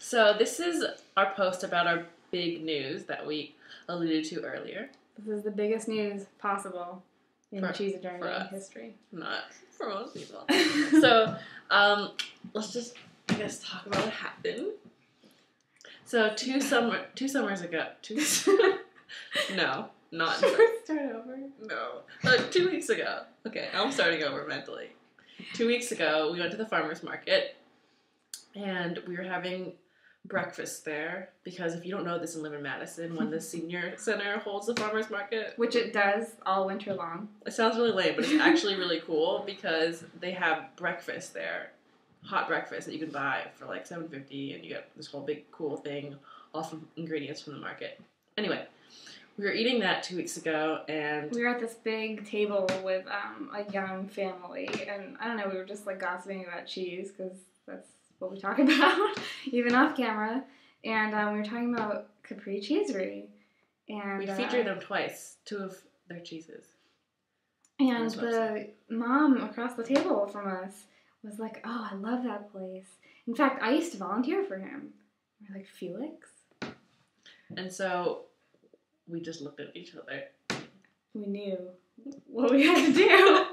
So this is our post about our big news that we alluded to earlier. This is the biggest news possible in cheese eternity history. Not for most people. So, let's just, I guess, talk about what happened. So, two summers ago, no, not. Start over? No. 2 weeks ago. Okay, I'm starting over mentally. 2 weeks ago, we went to the farmer's market, and we were having breakfast there, because if you don't know this and live in Madison, when the senior center holds the farmer's market, which it does all winter long. It sounds really lame, but it's actually really cool because they have breakfast there, hot breakfast that you can buy for like $7.50, and you get this whole big cool thing, all from ingredients from the market. Anyway, we were eating that 2 weeks ago, and we were at this big table with a young family, and I don't know, we were just like gossiping about cheese because that's what we talk about, even off camera, and we were talking about Capri Cheesery, and we featured them twice, 2 of their cheeses. And the mom across the table from us was like, "Oh, I love that place. In fact, I used to volunteer for him." We're like, "Felix?" And so we just looked at each other. We knew what we had to do.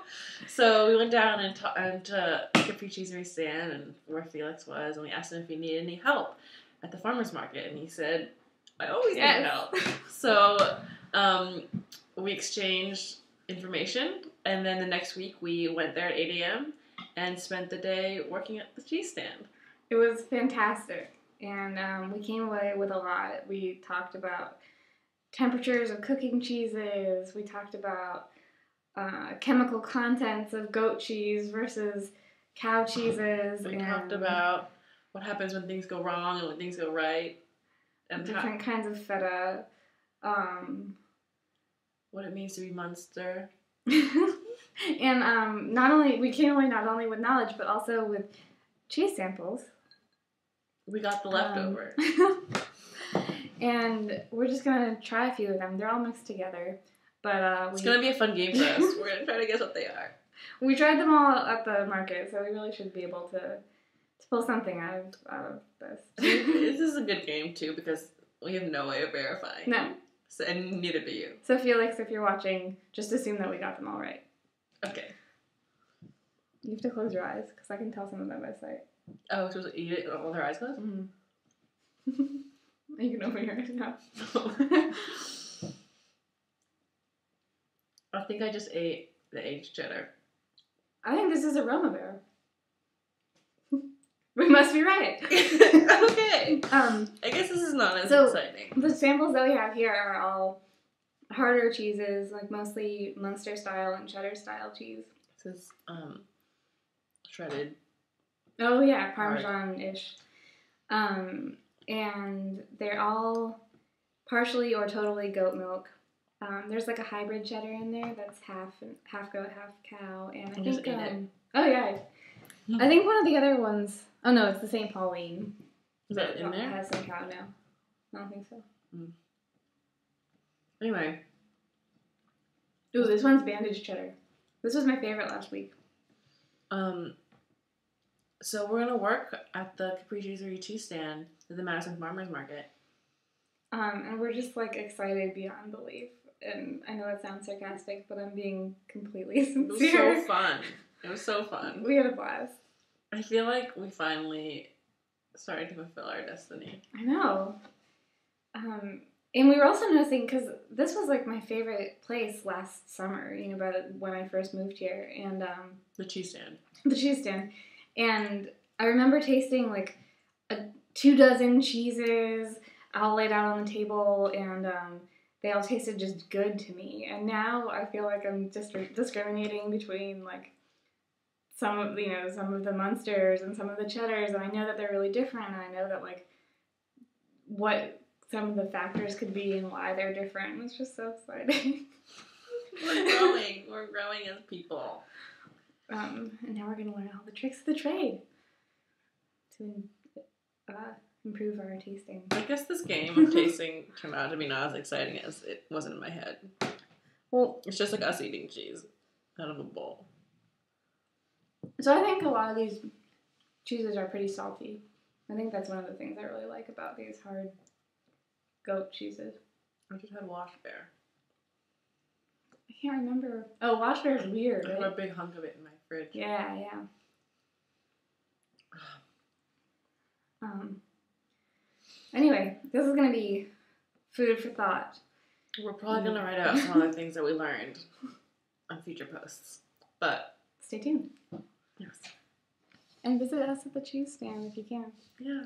So we went down and to Capri Cheesery stand and where Felix was, and we asked him if he needed any help at the farmer's market, and he said, "I always need help." So we exchanged information, and then the next week we went there at 8 a.m. and spent the day working at the cheese stand. It was fantastic, and we came away with a lot. We talked about temperatures of cooking cheeses. We talked about chemical contents of goat cheese versus cow cheeses. We talked about what happens when things go wrong and when things go right. And different kinds of feta. What it means to be Munster. And we came away not only with knowledge, but also with cheese samples. We got the leftover. And we're just going to try a few of them. They're all mixed together. But it's going to be a fun game for us. We're going to try to guess what they are. We tried them all at the market, so we really should be able to pull something out of this. This is a good game, too, because we have no way of verifying. No. So, and neither do you. So, Felix, if you're watching, just assume that we got them all right. Okay. You have to close your eyes, because I can tell some of them by sight. Oh, we're supposed to eat it with our eyes closed? Mm-hmm. You can open your eyes now. I think I just ate the aged cheddar. I think this is a Roma bear. We must be right. Okay. I guess this is not as exciting. The samples that we have here are all harder cheeses, like mostly Munster style and cheddar style cheese. This is shredded. Oh yeah, Parmesan-ish. And they're all partially or totally goat milk. There's like a hybrid cheddar in there that's half goat, half cow, and I think oh yeah, I think one of the other ones. Oh no, it's the St. Pauline. Is that in there? It has some cow now. I don't think so. Anyway. Ooh, this one's bandaged cheddar. This was my favorite last week. So we're gonna work at the Capri Cheesery cheese stand at the Madison Farmers Market. And we're just like excited beyond belief. And I know that sounds sarcastic, but I'm being completely sincere. It was so fun. It was so fun. We had a blast. I feel like we finally started to fulfill our destiny. I know. And we were also noticing, because this was like my favorite place last summer, about when I first moved here. And the cheese stand. The cheese stand. And I remember tasting like 24 cheeses all laid out on the table, and they all tasted just good to me. And now I feel like I'm just discriminating between like some of the Munsters and some of the cheddars, and I know that they're really different, and I know that like what some of the factors could be and why they're different. It's just so exciting. We're growing as people. And now we're going to learn all the tricks of the trade to improve our tasting. I guess this game of tasting turned out to be not as exciting as it was in my head. Well, it's just like us eating cheese out of a bowl. So I think a lot of these cheeses are pretty salty. I think that's one of the things I really like about these hard goat cheeses. I just had wash bear. I can't remember. Oh, wash bear is weird, I right? have a big hunk of it in my fridge. Yeah. Anyway, this is going to be food for thought. We're probably going to write out some other things that we learned on future posts. But stay tuned. Yes. And visit us at the cheese stand if you can. Yeah.